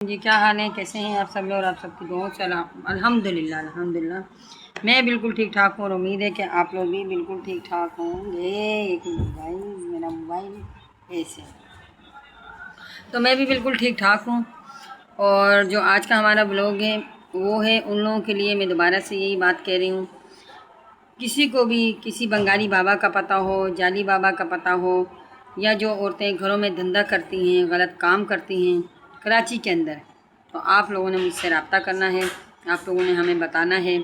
جی کیا حال ہے، کیسے ہیں آپ سب لوگ اور آپ سب کی دعاؤں سے الحمدللہ الحمدللہ میں بالکل ٹھیک ٹھاک ہوں اور امید ہے کہ آپ لوگ بھی بالکل ٹھیک ٹھاک ہوں گے۔ ایک موبائل میرا موبائل ایسے تو میں بھی بالکل ٹھیک ٹھاک ہوں، اور جو آج کا ہمارا بلاگ ہے وہ ہے ان لوگوں کے لیے، میں دوبارہ سے یہی بات کہہ رہی ہوں، کسی کو بھی کسی بنگالی بابا کا پتہ ہو، جعلی بابا کا پتہ ہو، یا جو عورتیں گھروں میں دھندا کرتی ہیں، غلط کام کرتی ہیں کراچی کے اندر، تو آپ لوگوں نے مجھ سے رابطہ کرنا ہے، آپ لوگوں نے ہمیں بتانا ہے،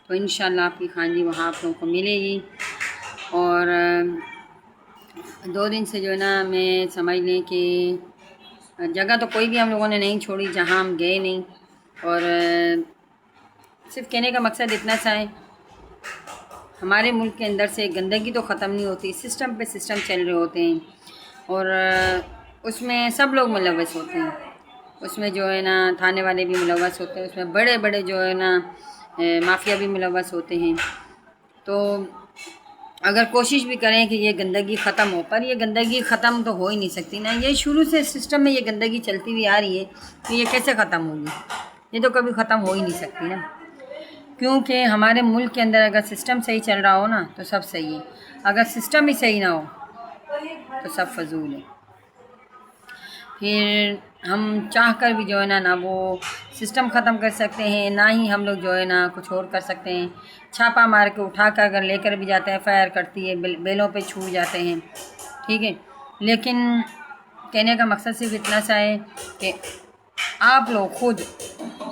تو انشاءاللہ آپ کی خانجی وہاں آپ لوگوں کو ملے گی۔ اور 2 دن سے جو ہے نا میں سمجھ لیں کہ جگہ تو کوئی بھی ہم لوگوں نے نہیں چھوڑی جہاں ہم گئے نہیں، اور صرف کہنے کا مقصد اتنا سا ہے، ہمارے ملک کے اندر سے گندگی تو ختم نہیں ہوتی، سسٹم پہ سسٹم چل رہے ہوتے ہیں، اور اس میں سب لوگ ملوث ہوتے ہیں، اس میں جو ہے نا تھانے والے بھی ملوث ہوتے ہیں، اس میں بڑے بڑے جو ہے نا مافیا بھی ملوث ہوتے ہیں۔ تو اگر کوشش بھی کریں کہ یہ گندگی ختم ہو، پر یہ گندگی ختم تو ہو ہی نہیں سکتی نا، یہ شروع سے سسٹم میں یہ گندگی چلتی ہوئی آ رہی ہے، تو یہ کیسے ختم ہوگی؟ یہ تو کبھی ختم ہو ہی نہیں سکتی نا، کیونکہ ہمارے ملک کے اندر اگر سسٹم صحیح چل رہا ہو نا تو سب صحیح ہے، اگر سسٹم ہی صحیح نہ ہو تو سب فضول ہے۔ پھر ہم چاہ کر بھی جو ہے نا وہ سسٹم ختم کر سکتے ہیں، نہ ہی ہم لوگ جو ہے نا کچھ اور کر سکتے ہیں۔ چھاپا مار کے اٹھا کر اگر لے کر بھی جاتے ہیں، فائر کرتی ہے، بیلوں پہ چھو جاتے ہیں، ٹھیک ہے، لیکن کہنے کا مقصد صرف اتنا سا ہے کہ آپ لوگ خود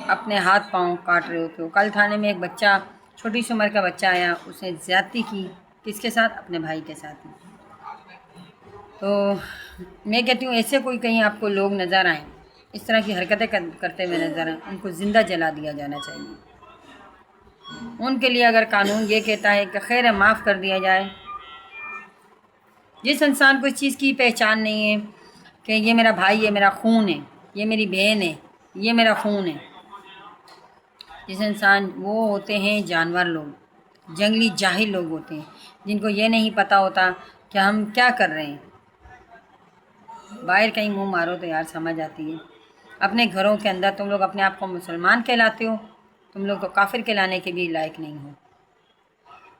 اپنے ہاتھ پاؤں کاٹ رہے ہوتے ہو۔ کل تھانے میں ایک بچہ، چھوٹی سی عمر کا بچہ آیا، اس نے زیادتی کی، کس کے ساتھ؟ اپنے بھائی کے ساتھ۔ تو میں کہتی ہوں ایسے کوئی کہیں آپ کو لوگ نظر آئیں، اس طرح کی حرکتیں کرتے ہوئے نظر آئیں، ان کو زندہ جلا دیا جانا چاہیے۔ ان کے لیے اگر قانون یہ کہتا ہے کہ خیر معاف کر دیا جائے، جس انسان کو اس چیز کی پہچان نہیں ہے کہ یہ میرا بھائی ہے، میرا خون ہے، یہ میری بہن ہے، یہ میرا خون ہے، جس انسان وہ ہوتے ہیں جانور لوگ، جنگلی جاہل لوگ ہوتے ہیں، جن کو یہ نہیں پتہ ہوتا کہ ہم کیا کر رہے ہیں۔ باہر کہیں منہ مارو تو یار سمجھ آتی ہے، اپنے گھروں کے اندر تم لوگ اپنے آپ کو مسلمان کہلاتے ہو، تم لوگ تو کافر کہلانے کے بھی لائق نہیں ہو۔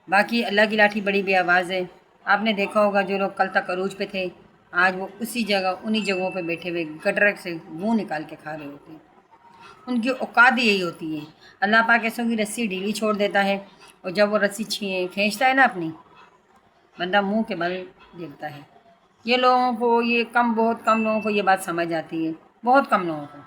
باقی اللہ کی لاٹھی بڑی بے آواز ہے، آپ نے دیکھا ہوگا جو لوگ کل تک عروج پہ تھے، آج وہ اسی جگہ انہی جگہوں پہ بیٹھے ہوئے گٹر سے منہ نکال کے کھا رہے ہوتے ہیں۔ ان کی اوقات یہی ہوتی ہے، اللہ پاک ایسوں کی رسی ڈھیلی چھوڑ دیتا ہے، اور جب وہ رسی کھینچتا ہے نا اپنی، بندہ منہ کے بل گرتا ہے۔ یہ لوگوں کو، یہ بہت کم لوگوں کو یہ بات سمجھ آتی ہے، بہت کم لوگوں کو،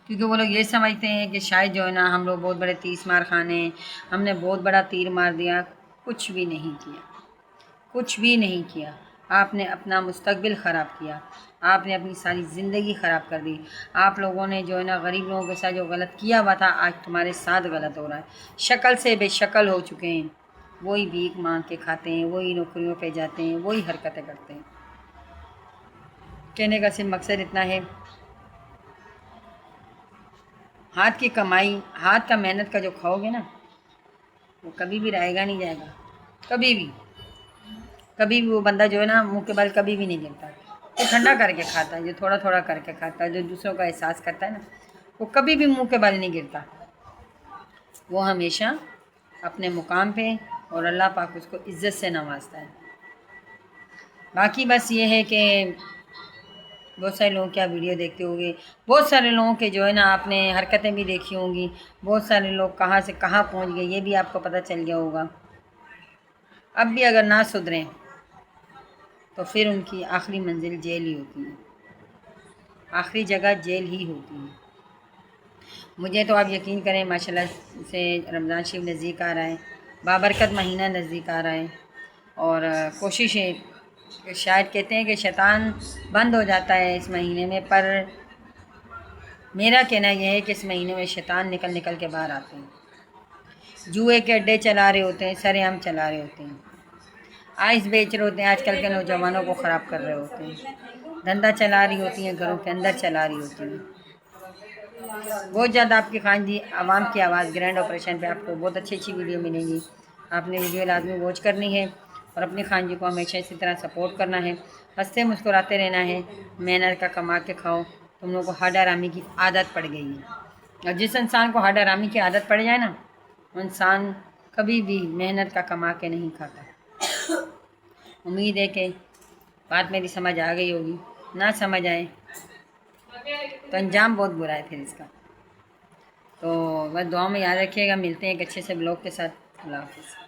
کیونکہ وہ لوگ یہ سمجھتے ہیں کہ شاید جو ہے نا ہم لوگ بہت بڑے تیس مار خانے ہیں، ہم نے بہت بڑا تیر مار دیا۔ کچھ بھی نہیں کیا، کچھ بھی نہیں کیا، آپ نے اپنا مستقبل خراب کیا، آپ نے اپنی ساری زندگی خراب کر دی۔ آپ لوگوں نے جو ہے نا غریب لوگوں کے ساتھ جو غلط کیا ہوا تھا، آج تمہارے ساتھ غلط ہو رہا ہے، شکل سے بے شکل ہو چکے ہیں، وہی بھیک مانگ کے کھاتے ہیں، وہی نوکریوں پہ جاتے ہیں، وہی حرکتیں کرتے ہیں۔ کہنے کا صرف مقصد اتنا ہے، ہاتھ کی کمائی، ہاتھ کا محنت کا جو کھاؤ گے نا، وہ کبھی بھی رہے گا نہیں جائے گا، کبھی بھی وہ بندہ جو ہے نا منہ کے بل کبھی بھی نہیں گرتا، وہ ٹھنڈا کر کے کھاتا ہے، جو تھوڑا تھوڑا کر کے کھاتا ہے، جو دوسروں کا احساس کرتا ہے نا، وہ کبھی بھی منہ کے بل نہیں گرتا، وہ ہمیشہ اپنے مقام پہ، اور اللہ پاک اس کو عزت سے نوازتا ہے۔ باقی بس یہ ہے کہ بہت سارے لوگ کیا ویڈیو دیکھتے ہوں گے، بہت سارے لوگوں کے جو ہے نا آپ نے حرکتیں بھی دیکھی ہوں گی، بہت سارے لوگ کہاں سے کہاں پہنچ گئے یہ بھی آپ کو پتہ چل گیا ہوگا۔ اب بھی اگر نہ سدھریں تو پھر ان کی آخری منزل جیل ہی ہوتی ہے، آخری جگہ جیل ہی ہوتی ہے۔ مجھے تو آپ یقین کریں ماشاءاللہ سے رمضان شریف نزدیک آ رہا ہے، بابرکت مہینہ نزدیک آ رہا ہے، اور کوشش ہے، شاید کہتے ہیں کہ شیطان بند ہو جاتا ہے اس مہینے میں، پر میرا کہنا یہ ہے کہ اس مہینے میں شیطان نکل کے باہر آتے ہیں، جوئے کے اڈے چلا رہے ہوتے ہیں، سرے عام چلا رہے ہوتے ہیں، آئس بیچ رہے ہوتے ہیں، آج کل کے نوجوانوں کو خراب کر رہے ہوتے ہیں، دھندا چلا رہی ہوتی ہیں، گھروں کے اندر چلا رہی ہوتی ہیں۔ بہت زیادہ آپ کی خانجی عوام کی آواز گرینڈ آپریشن پہ آپ کو بہت اچھی ویڈیو ملیں گی، آپ نے ویڈیو لازمی واچ کرنی ہے، اور اپنی خانجی کو ہمیشہ اسی طرح سپورٹ کرنا ہے، ہنستے مسکراتے رہنا ہے، محنت کا کما کے کھاؤ تم لوگوں کو ہر آرامی کی عادت پڑ گئی ہے، اور جس انسان کو ہر آرامی کی عادت پڑ جائے نا، وہ انسان کبھی بھی محنت کا کما کے نہیں کھاتا۔ امید ہے کہ بات میری سمجھ آ گئی ہوگی، نہ سمجھ آئے تو انجام بہت برا ہے پھر اس کا۔ تو بس دعا میں یاد رکھیے گا، ملتے ہیں ایک اچھے سے بلاگ کے ساتھ۔ اللہ حافظ۔